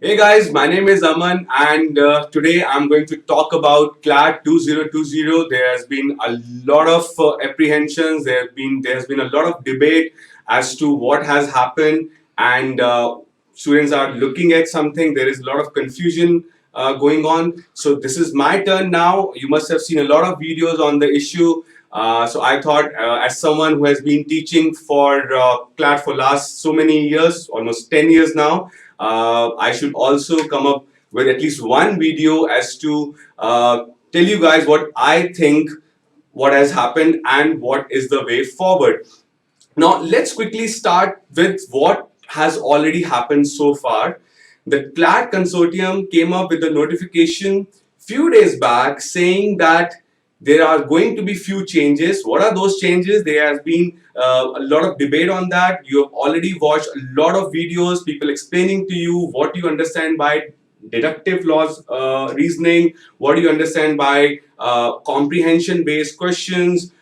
Hey guys, my name is Aman, and today I'm going to talk about CLAT 2020. There has been a lot of apprehensions. There's been a lot of debate as to what has happened, and students are looking at something. There is a lot of confusion going on. So this is my turn now. You must have seen a lot of videos on the issue. So I thought, as someone who has been teaching for CLAT for last so many years, almost 10 years now, I should also come up with at least one video as to tell you guys what I think, what has happened, and what is the way forward. Now, let's quickly start with what has already happened so far. The CLAT consortium came up with a notification few days back saying that there are going to be few changes. What are those changes? There has been a lot of debate on that. You have already watched a lot of videos, people explaining to you what you understand by deductive laws reasoning, what do you understand by comprehension based questions.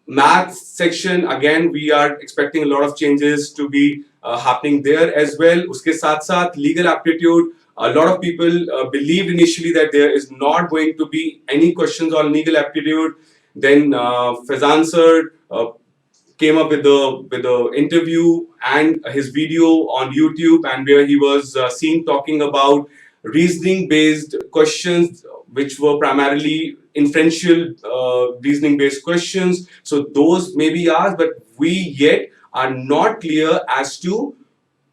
Math section, again, we are expecting a lot of changes to be happening there as well. Uske saath saath legal aptitude, a lot of people believed initially that there is not going to be any questions on legal aptitude. Then Fazan sir came up with the interview and his video on YouTube, and where he was seen talking about reasoning based questions, which were primarily inferential reasoning based questions. So those may be asked, but we yet are not clear as to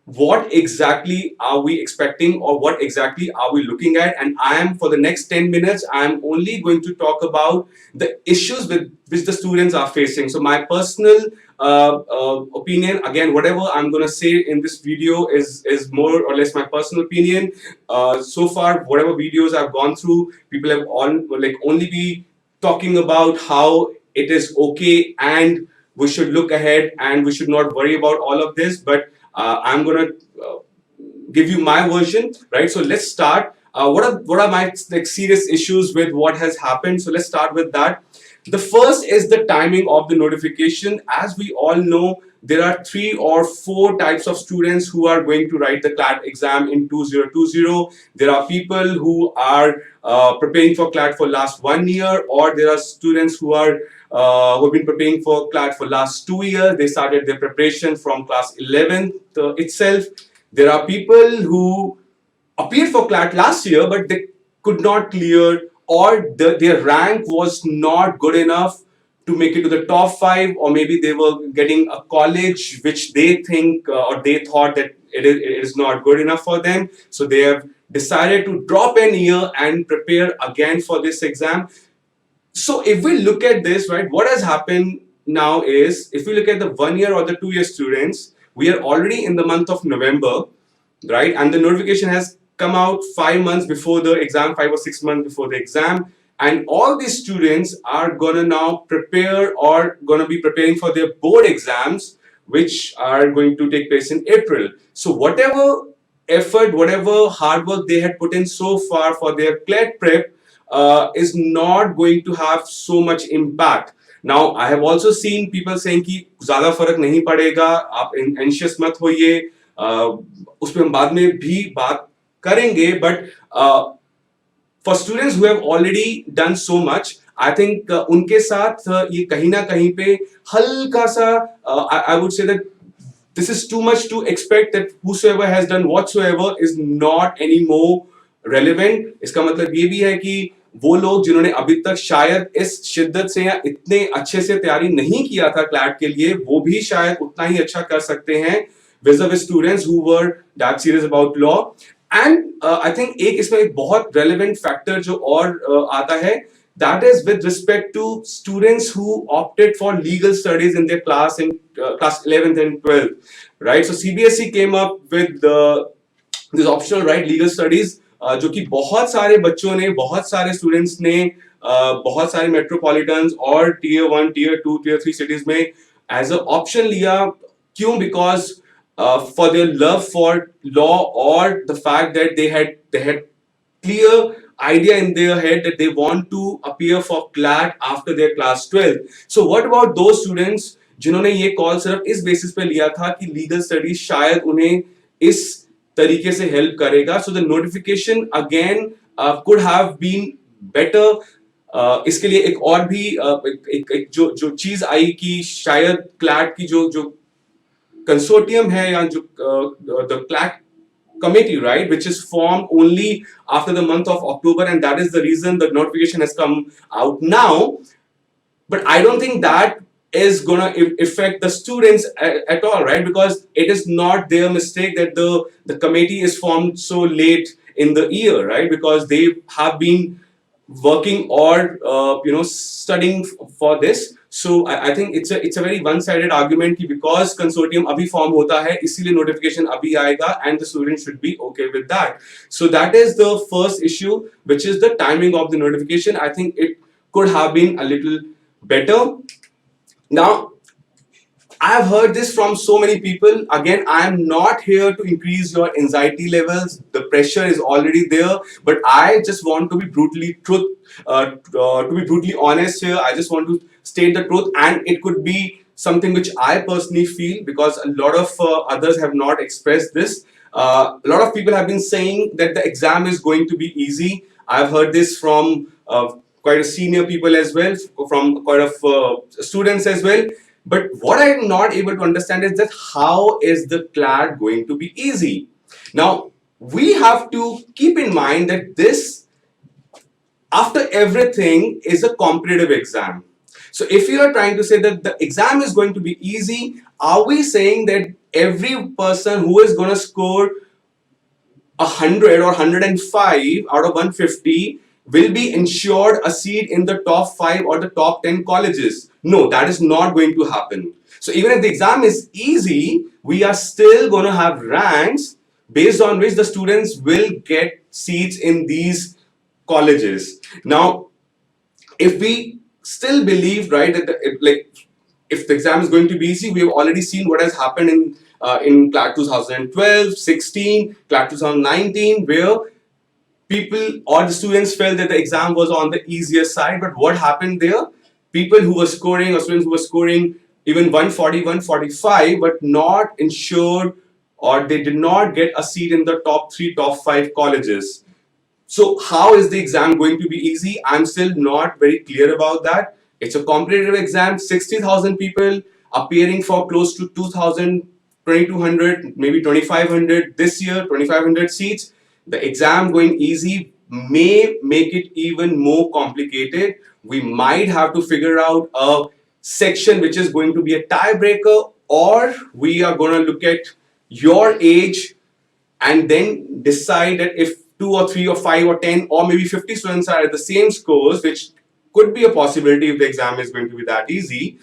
what exactly are we expecting or what exactly are we looking at. And I am, for the next 10 minutes, I am only going to talk about the issues with which the students are facing. So my personal opinion, again, whatever I'm going to say in this video is more or less my personal opinion. So far, whatever videos I've gone through, people have only be talking about how it is okay and we should look ahead and we should not worry about all of this. But I'm gonna give you my version, right? So let's start. What are my serious issues with what has happened? So let's start with that. The first is the timing of the notification. As we all know, there are 3 or 4 types of students who are going to write the CLAT exam in 2020. There are people who are preparing for CLAT for last 1 year, or there are students who have been preparing for CLAT for last 2 years. They started their preparation from class 11th itself. There are people who appeared for CLAT last year, but they could not clear, or their rank was not good enough to make it to the top 5, or maybe they were getting a college which they think or they thought that it is not good enough for them. So they have decided to drop an year and prepare again for this exam. So if we look at this, right, what has happened now is, if we look at the 1 year or the 2 year students, we are already in the month of November, right? And the notification has come out 5 months before the exam, 5 or 6 months before the exam. And all these students are gonna now prepare or gonna be preparing for their board exams, which are going to take place in April. So whatever effort, whatever hard work they had put in so far for their CLAT prep is not going to have so much impact. Now, I have also seen people saying कि ज़्यादा फर्क नहीं पड़ेगा, आप anxious मत होइए, उस पे हम बाद में भी बात करेंगे. But for students who have already done so much, I think उनके साथ ये कहीं ना कहीं पे हल्का सा I would say that this is too much to expect that whosoever has done whatsoever is not anymore relevant. इसका मतलब ये भी है कि वो लोग जिन्होंने अभी तक शायद इस शिद्दत से या इतने अच्छे से तैयारी नहीं किया था क्लैट के लिए, वो भी शायद उतना ही अच्छा कर सकते हैं vis-a-vis students who were that serious about law. And I think एक इसमें एक बहुत relevant factor जो और आता है, that is with respect to students who opted for legal studies in their class in class 11th and 12th, right? So CBSE came up with this optional, right, legal studies, जो कि बहुत सारे बच्चों ने, बहुत सारे स्टूडेंट्स ने, बहुत सारे मेट्रोपॉलिटन्स और टीयर 1, टीयर 2, टीयर 3 सिटीज में एज अ ऑप्शन लिया. क्यों? Because for their love for law, or the fact that they had clear idea in their head that they want to appear for CLAT after their class 12. So what about those students जिन्होंने ये call सिर्फ इस basis पे लिया था कि legal studies शायद उन्हें इस तरीके से हेल्प करेगा. So the notification again could have been better. इसके लिए एक और भी एक जो जो चीज आई कि शायद क्लैट की जो जो कंसोर्टियम है या जो the CLAT committee, right, which is formed only after the month of October, and that is the reason the notification has come out now. But I don't think that is gonna affect the students at all, right? Because it is not their mistake that the committee is formed so late in the year, right? Because they have been working or studying for this. So I think it's a very one-sided argument कि because consortium अभी form होता है इसीलिए notification अभी आएगा and the student should be okay with that. So that is the first issue, which is the timing of the notification. I think it could have been a little better. Now I have heard this from so many people. Again, I am not here to increase your anxiety levels. The pressure is already there, but I just want to be brutally honest here. I just want to state the truth, and it could be something which I personally feel because a lot of others have not expressed this. A lot of people have been saying that the exam is going to be easy. I've heard this from quite a senior people as well, from quite a students as well. But what I'm not able to understand is that how is the CLAT going to be easy? Now, we have to keep in mind that this, after everything, is a competitive exam. So if you are trying to say that the exam is going to be easy, are we saying that every person who is going to score 100 or 105 out of 150 will be ensured a seat in the top 5 or the top 10 colleges? No, that is not going to happen. So even if the exam is easy, we are still going to have ranks based on which the students will get seats in these colleges. Now, if we still believe, right, that if the exam is going to be easy, we have already seen what has happened in CLAT 2012, 16, CLAT 2019, where people or the students felt that the exam was on the easier side. But what happened there? People who were scoring, or students who were scoring even 140, 145, but not ensured, or they did not get a seat in the top 3, top 5 colleges. So how is the exam going to be easy? I'm still not very clear about that. It's a competitive exam, 60,000 people appearing for close to 2,000, 2,200, maybe 2,500 this year, 2,500 seats. The exam going easy may make it even more complicated. We might have to figure out a section which is going to be a tiebreaker, or we are going to look at your age and then decide that if 2 or 3 or 5 or 10 or maybe 50 students are at the same scores, which could be a possibility if the exam is going to be that easy.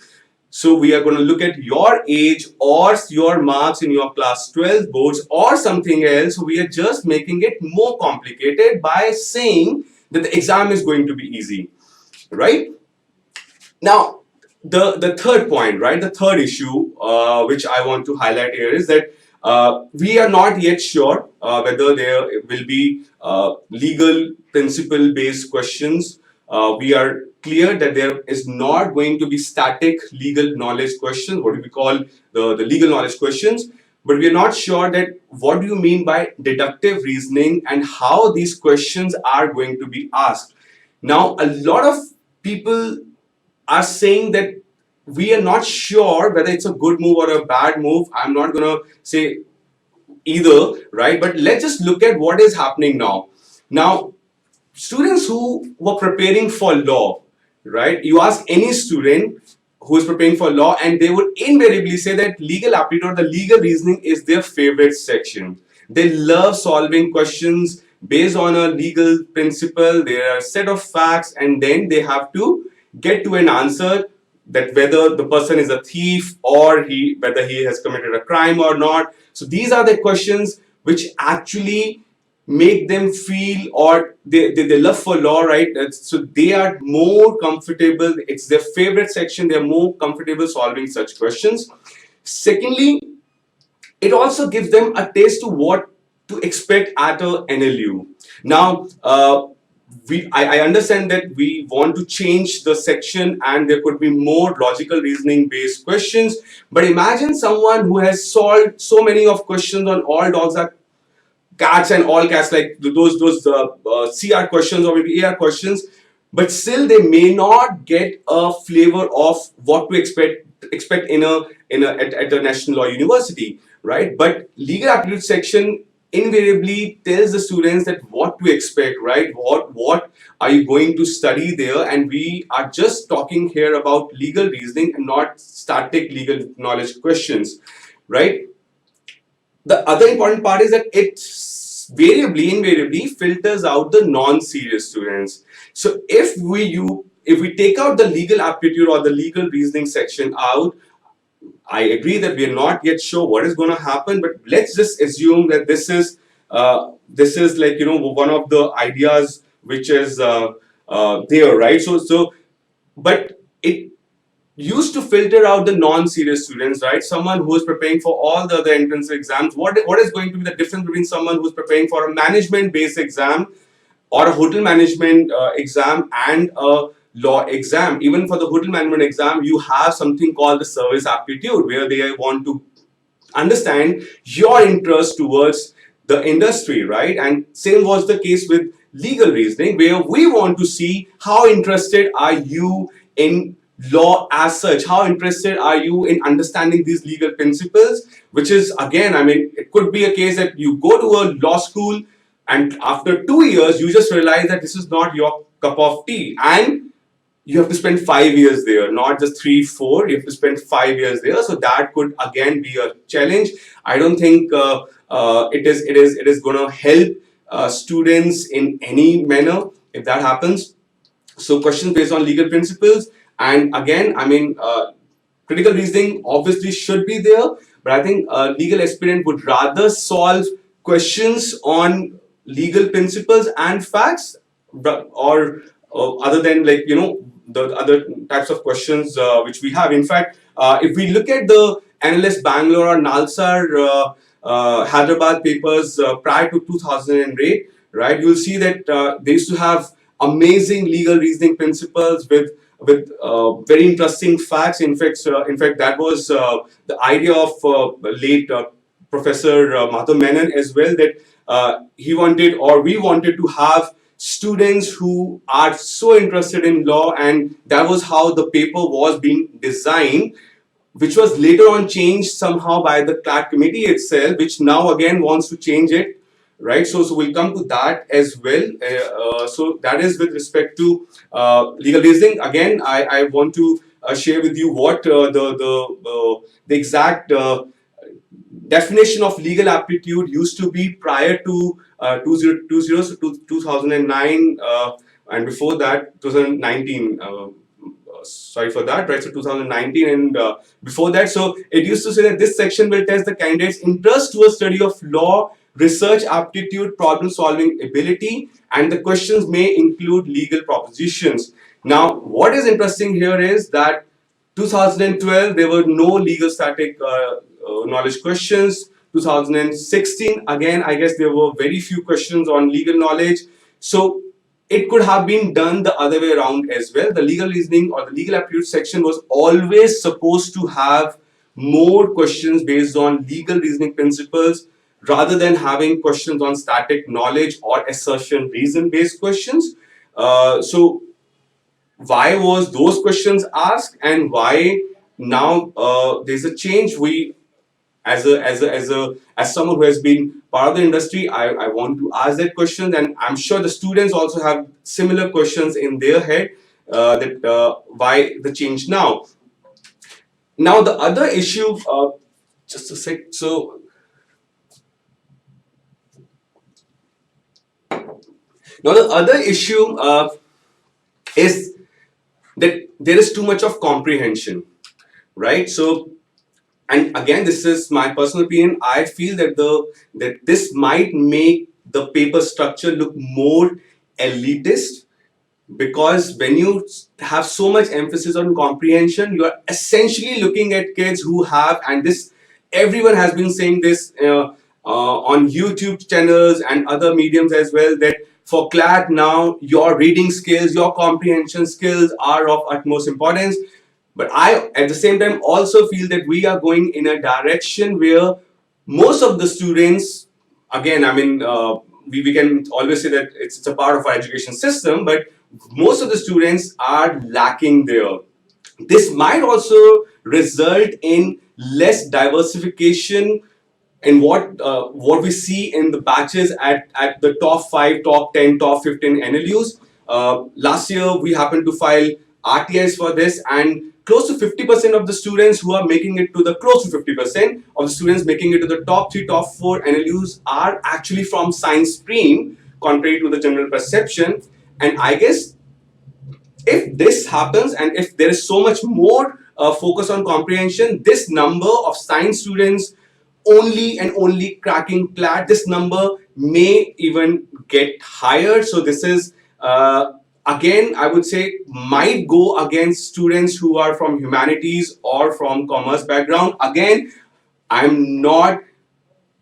So we are going to look at your age or your marks in your class 12 boards or something else. So we are just making it more complicated by saying that the exam is going to be easy, right? Now, the third point, right, the third issue which I want to highlight here is that we are not yet sure whether there will be legal principle based questions. We are clear that there is not going to be static legal knowledge questions, what do we call the legal knowledge questions. But we are not sure that what do you mean by deductive reasoning and how these questions are going to be asked. Now, a lot of people are saying that we are not sure whether it's a good move or a bad move. I'm not going to say either, right? But let's just look at what is happening now. Now, students who were preparing for law, right? You ask any student who is preparing for law, and they would invariably say that legal aptitude, the legal reasoning, is their favorite section. They love solving questions based on a legal principle. There are a set of facts, and then they have to get to an answer that whether the person is a thief or whether he has committed a crime or not. So these are the questions which actually make them feel, or they love for law, right? So they are more comfortable, it's their favorite section, they're more comfortable solving such questions. Secondly, it also gives them a taste to what to expect at a NLU. Now, I understand that we want to change the section and there could be more logical reasoning based questions. But imagine someone who has solved so many of questions on all dogs are cats and all cats, like those CR questions or maybe AR questions, but still they may not get a flavor of what to expect at a national law university, right? But legal aptitude section invariably tells the students that what to expect, right? What are you going to study there? And we are just talking here about legal reasoning and not static legal knowledge questions, right? The other important part is that it invariably filters out the non-serious students. So if we take out the legal aptitude or the legal reasoning section out, I agree that we are not yet sure what is going to happen, but let's just assume that this is like, one of the ideas which is there, right? But it used to filter out the non-serious students, right? Someone who is preparing for all the other entrance exams. What is going to be the difference between someone who's preparing for a management-based exam or a hotel management exam and a law exam? Even for the hotel management exam, you have something called the service aptitude, where they want to understand your interest towards the industry, right? And same was the case with legal reasoning, where we want to see how interested are you in law as such, how interested are you in understanding these legal principles, which is, again, I mean, it could be a case that you go to a law school and after 2 years you just realize that this is not your cup of tea, and you have to spend 5 years there, not just 3, 4. You have to spend 5 years there. So that could again be a challenge. I don't think it is going to help students in any manner if that happens. So questions based on legal principles, and again, I mean, critical reasoning obviously should be there, but I think a legal aspirant would rather solve questions on legal principles and facts, or other than, like, the other types of questions which we have. In fact, if we look at the NLS Bangalore or Nalsar Hyderabad papers prior to 2008, right, you'll see that they used to have amazing legal reasoning principles with very interesting facts. In fact, that was the idea of late Professor Madhav Menon as well, that he wanted, or we wanted, to have students who are so interested in law, and that was how the paper was being designed, which was later on changed somehow by the CLAT committee itself, which now again wants to change it, right? So we'll come to that as well. So that is with respect to legal reasoning. Again, I want to share with you what the exact definition of legal aptitude used to be prior to 2020, so 2009, and before that 2019. Sorry for that, right? So 2019 and before that. So it used to say that this section will test the candidate's interest to a study of law, research aptitude, problem solving ability, and the questions may include legal propositions. Now, what is interesting here is that 2012 there were no legal static knowledge questions. 2016, again, I guess there were very few questions on legal knowledge. So it could have been done the other way around as well. The legal reasoning or the legal aptitude section was always supposed to have more questions based on legal reasoning principles, rather than having questions on static knowledge or assertion reason based questions. So why was those questions asked, and why now there's a change? We, as someone who has been part of the industry, I want to ask that question, and I'm sure the students also have similar questions in their head, that why the change now. Now the other issue, just a sec. So now the other issue is that there is too much of comprehension, right? So, and again, this is my personal opinion, I feel that this might make the paper structure look more elitist, because when you have so much emphasis on comprehension, you are essentially looking at kids who have, and this, everyone has been saying this on YouTube channels and other mediums as well, that for CLAT now, your reading skills, your comprehension skills are of utmost importance. But I, at the same time, also feel that we are going in a direction where most of the students again, I mean, we can always say that it's a part of our education system, but most of the students are lacking there. This might also result in less diversification in what we see in the batches at the top 5, top 10, top 15 NLUs. Last year, we happened to file RTIs for this, and close to 50% of the students who are making it to the close to 50% of the students making it to the top 3, top 4 NLUs are actually from science stream, contrary to the general perception. And I guess if this happens and if there is so much more focus on comprehension, this number of science students only and only cracking CLAT, this number may even get higher. So this is again, I would say, might go against students who are from humanities or from commerce background. Again, I'm not,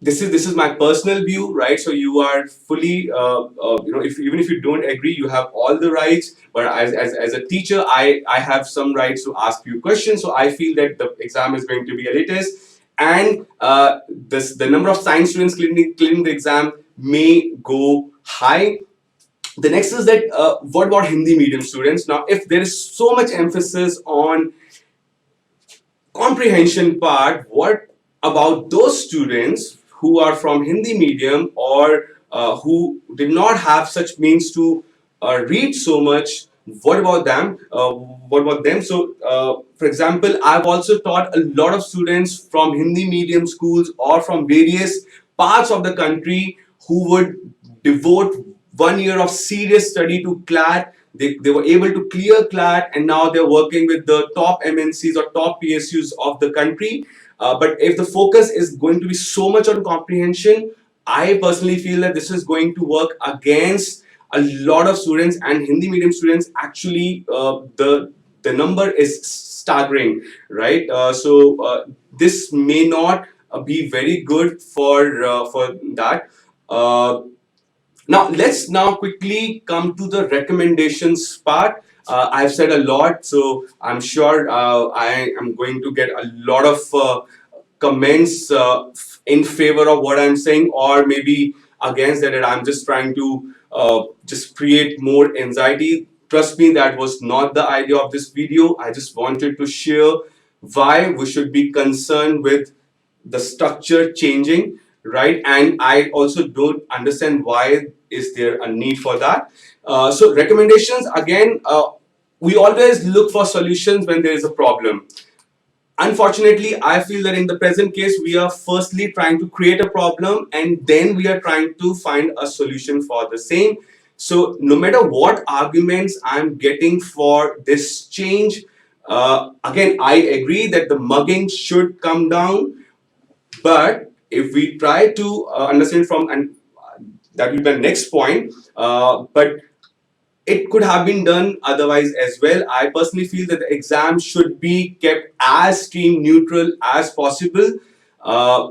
this is my personal view, right? So you are fully, if even if you don't agree, you have all the rights. But as a teacher, I have some rights to ask you questions. So I feel that the exam is going to be elitist, and the number of science students clearing the exam may go high. The next is that what about Hindi medium students? Now, if there is so much emphasis on comprehension part, what about those students who are from Hindi medium or who did not have such means to read so much? What about them? What about them? So, for example, I've also taught a lot of students from Hindi medium schools or from various parts of the country who would devote 1 year of serious study to CLAT. They were able to clear CLAT, and now they're working with the top MNCs or top PSUs of the country. But if the focus is going to be so much on comprehension, I personally feel that this is going to work against a lot of students, and Hindi medium students actually, the number is staggering, right? This may not be very good for that. Now, let's now quickly come to the recommendations part. I've said a lot, so I'm sure I am going to get a lot of comments in favor of what I'm saying, or maybe against that, and I'm just trying to just create more anxiety. Trust me, that was not the idea of this video. I just wanted to share why we should be concerned with the structure changing, right? And I also don't understand why is there a need for that. So recommendations, again, we always look for solutions when there is a problem. Unfortunately, I feel that in the present case, we are firstly trying to create a problem, and then we are trying to find a solution for the same. So no matter what arguments I'm getting for this change, again, I agree that the mugging should come down. But if we try to understand from, and that will be the next point, but it could have been done otherwise as well. I personally feel that the exam should be kept as stream neutral as possible. Uh,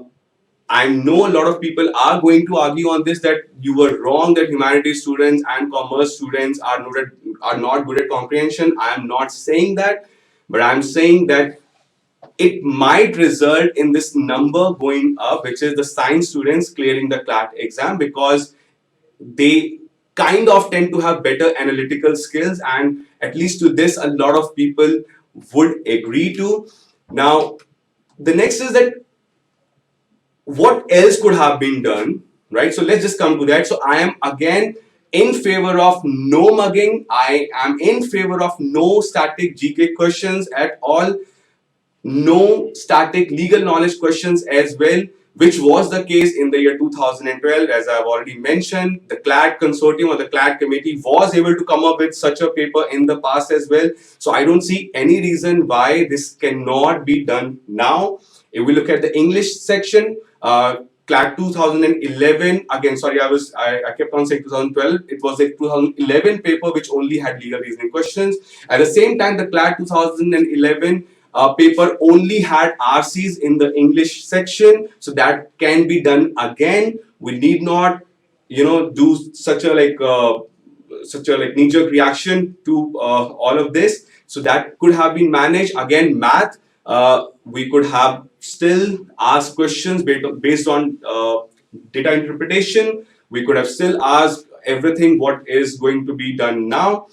I know a lot of people are going to argue on this, that you were wrong, that humanities students and commerce students are not good at comprehension. I am not saying that, but I'm saying that it might result in this number going up, which is the science students clearing the CLAT exam, because they kind of tend to have better analytical skills, and at least to this, a lot of people would agree to. Now, the next is that what else could have been done, right? So let's just come to that. So I am again in favor of no mugging. I am in favor of no static GK questions at all, no static legal knowledge questions as well, which was the case in the year 2012. As I've already mentioned, the CLAT consortium or the CLAT committee was able to come up with such a paper in the past as well. So I don't see any reason why this cannot be done now. If we look at the English section, CLAT 2011, again, sorry, I kept on saying 2012. It was a 2011 paper which only had legal reasoning questions. At the same time, the CLAT 2011 paper only had RCs in the English section, so that can be done again. We need not, do such a like knee-jerk reaction to all of this. So that could have been managed. Again, math, we could have still asked questions based on data interpretation. We could have still asked everything what is going to be done now.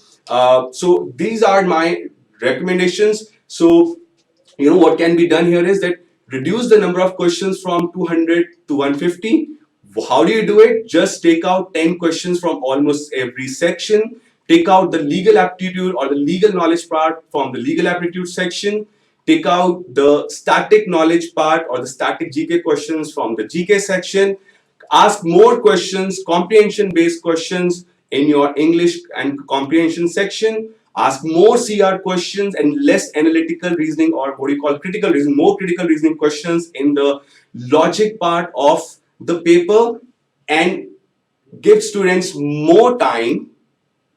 So these are my recommendations. So what can be done here is that reduce the number of questions from 200 to 150. How do you do it? Just take out 10 questions from almost every section. Take out the legal aptitude or the legal knowledge part from the legal aptitude section. Take out the static knowledge part or the static GK questions from the GK section. Ask more questions, comprehension based questions in your English and comprehension section. Ask more CR questions and less analytical reasoning, or what you call critical reasoning, more critical reasoning questions in the logic part of the paper, and give students more time.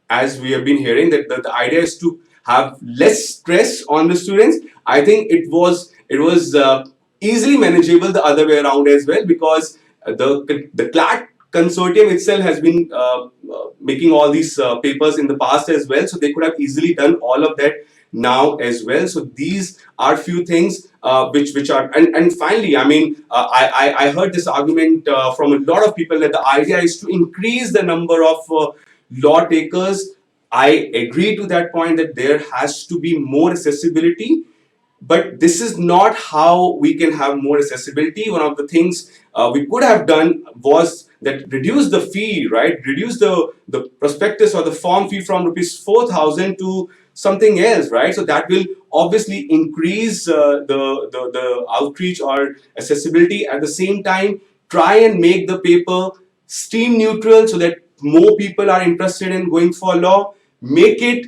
As we have been hearing that the idea is to have less stress on the students. I think it was easily manageable the other way around as well, because the CLAT consortium itself has been making all these papers in the past as well, so they could have easily done all of that now as well. So these are few things which are, and finally, I mean, I heard this argument from a lot of people that the idea is to increase the number of law takers. I agree to that point that there has to be more accessibility, but this is not how we can have more accessibility. One of the things we could have done was that reduce the fee, right? Reduce the prospectus or the form fee from rupees 4,000 to something else, right? So that will obviously increase the outreach or accessibility. At the same time, try and make the paper stream neutral so that more people are interested in going for law. Make it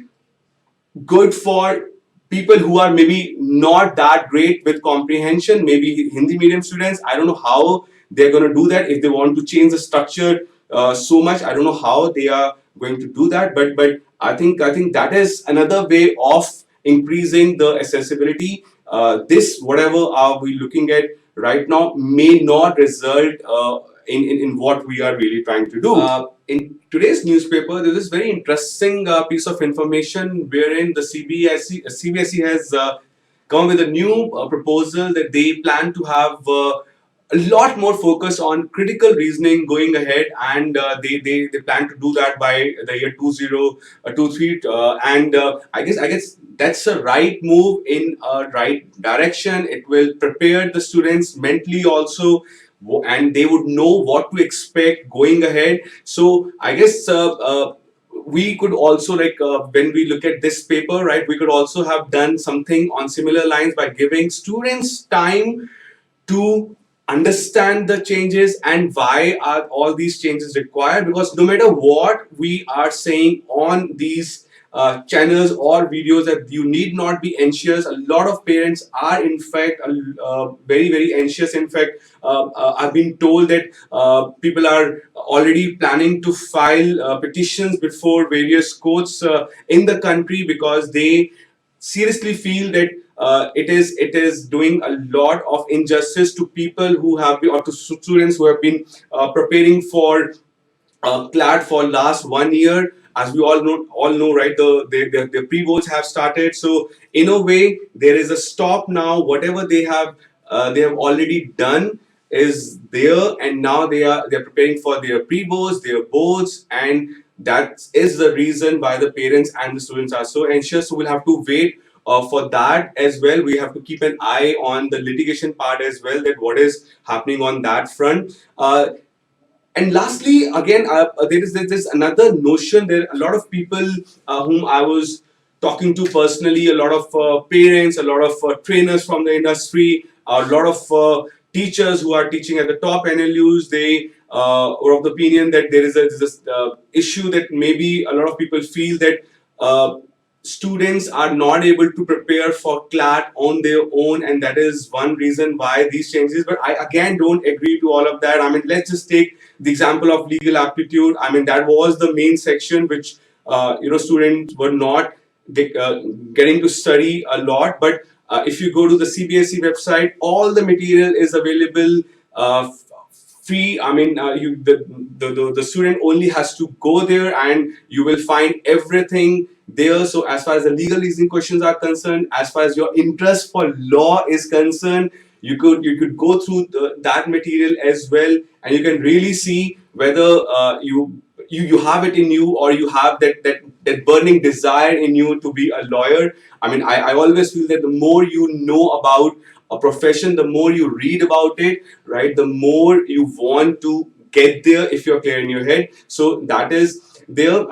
good for people who are maybe not that great with comprehension, maybe Hindi medium students. I don't know how they're going to do that if they want to change the structure so much. I don't know how they are going to do that, but I think that is another way of increasing the accessibility. This whatever are we looking at right now may not result in what we are really trying to do. In today's newspaper, there is very interesting piece of information wherein the CBSE has come with a new proposal that they plan to have a lot more focus on critical reasoning going ahead, and they plan to do that by the year 2023, and I guess that's a right move in a right direction. It will prepare the students mentally also, and they would know what to expect going ahead. So I guess we could also, like, when we look at this paper, right, we could also have done something on similar lines by giving students time to understand the changes and why are all these changes required. Because no matter what we are saying on these channels or videos, that you need not be anxious. A lot of parents are in fact very very anxious. In fact, I've been told that people are already planning to file petitions before various courts in the country, because they seriously feel that it is doing a lot of injustice to people who have been, or to students who have been preparing for CLAT for last 1 year. As we all know, right? The pre-boards have started. So in a way, there is a stop now. Whatever they have already done is there, and now they're preparing for their pre-boards, their boards, and that is the reason why the parents and the students are so anxious. So we'll have to wait for that as well. We have to keep an eye on the litigation part as well, that what is happening on that front. And lastly, again, there is another notion. There are a lot of people whom I was talking to personally, a lot of parents, a lot of trainers from the industry, a lot of teachers who are teaching at the top NLUs. They are of the opinion that there is this issue that maybe a lot of people feel that students are not able to prepare for CLAT on their own, and that is one reason why these changes. But I again don't agree to all of that. I mean, let's just take the example of legal aptitude. I mean, that was the main section which students were not getting to study a lot. But if you go to the CBSE website, all the material is available free. I mean, the student only has to go there, and you will find everything there. So as far as the legal reasoning questions are concerned, as far as your interest for law is concerned, You could go through that material as well, and you can really see whether you have it in you, or you have that burning desire in you to be a lawyer. I mean, I always feel that the more you know about a profession, the more you read about it, right, the more you want to get there if you're clear in your head. So that is there.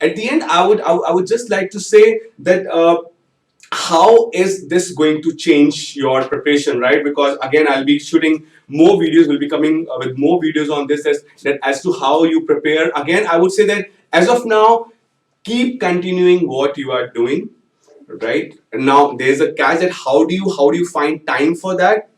At the end, I would just like to say that how is this going to change your preparation, right? Because again, I'll be shooting more videos, will be coming with more videos on this, as to how you prepare. Again, I would say that as of now, keep continuing what you are doing, right? And now there's a catch, that how do you find time for that,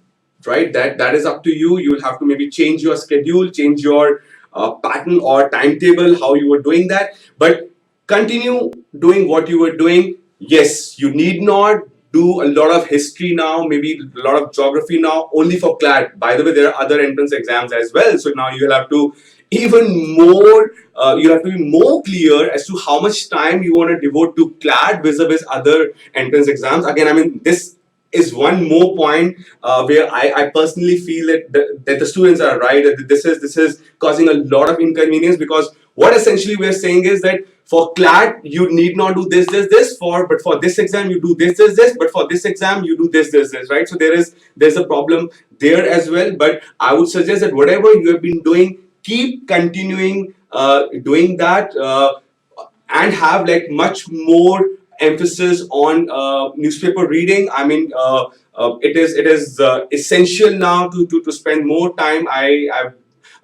right? That is up to you. You will have to maybe change your schedule, change your pattern or timetable, how you were doing that, but continue doing what you were doing. Yes, you need not do a lot of history now, maybe a lot of geography now, only for CLAT. By the way, there are other entrance exams as well, so now you will have to even more you have to be more clear as to how much time you want to devote to CLAT vis-a-vis other entrance exams. Again, I mean, this is one more point where I personally feel that the students are right, that this is causing a lot of inconvenience, because what essentially we're saying is that for CLAT you need not do this, but for this exam you do this, but for this exam you do this, right? So there's a problem there as well. But I would suggest that whatever you have been doing, keep continuing doing that, and have like much more emphasis on newspaper reading. I mean, it is essential now to spend more time. I've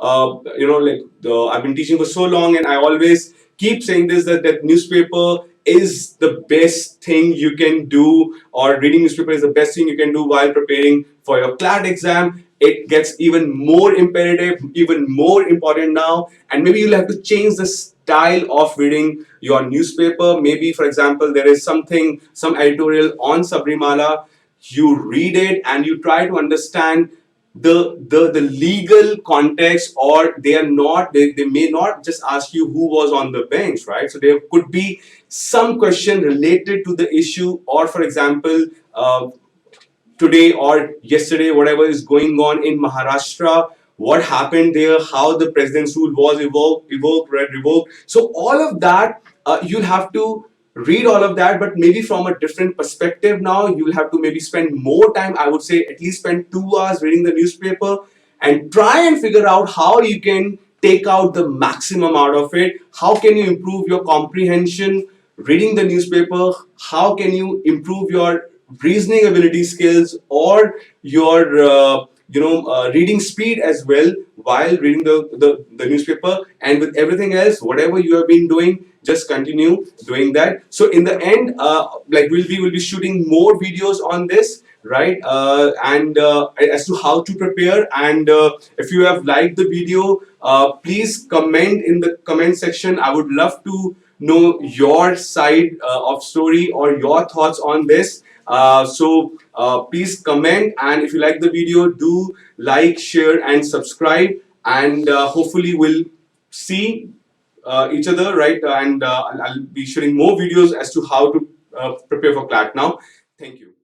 I've been teaching for so long, and I always keep saying this, that newspaper is the best thing you can do, or reading newspaper is the best thing you can do while preparing for your CLAT exam. It gets even more imperative, even more important now, and maybe you'll have to change the style of reading your newspaper. Maybe, for example, there is some editorial on Sabrimala. You read it and you try to understand the legal context, or they may not just ask you who was on the bench, right? So there could be some question related to the issue, or for example, today or yesterday, whatever is going on in Maharashtra, what happened there, how the president's rule was revoked. So all of that, you'll have to read all of that, but maybe from a different perspective. Now you'll have to maybe spend more time. I would say at least spend 2 hours reading the newspaper, and try and figure out how you can take out the maximum out of it. How can you improve your comprehension reading the newspaper? How can you improve your reasoning ability skills, or your reading speed as well while reading the newspaper? And with everything else, whatever you have been doing, just continue doing that. So in the end, like we'll be shooting more videos on this, right? And as to how to prepare. And if you have liked the video, please comment in the comment section. I would love to know your side of story, or your thoughts on this. Please comment, and if you like the video, do like, share, and subscribe. And hopefully we'll see each other, right? And I'll be sharing more videos as to how to prepare for CLAT now. Thank you.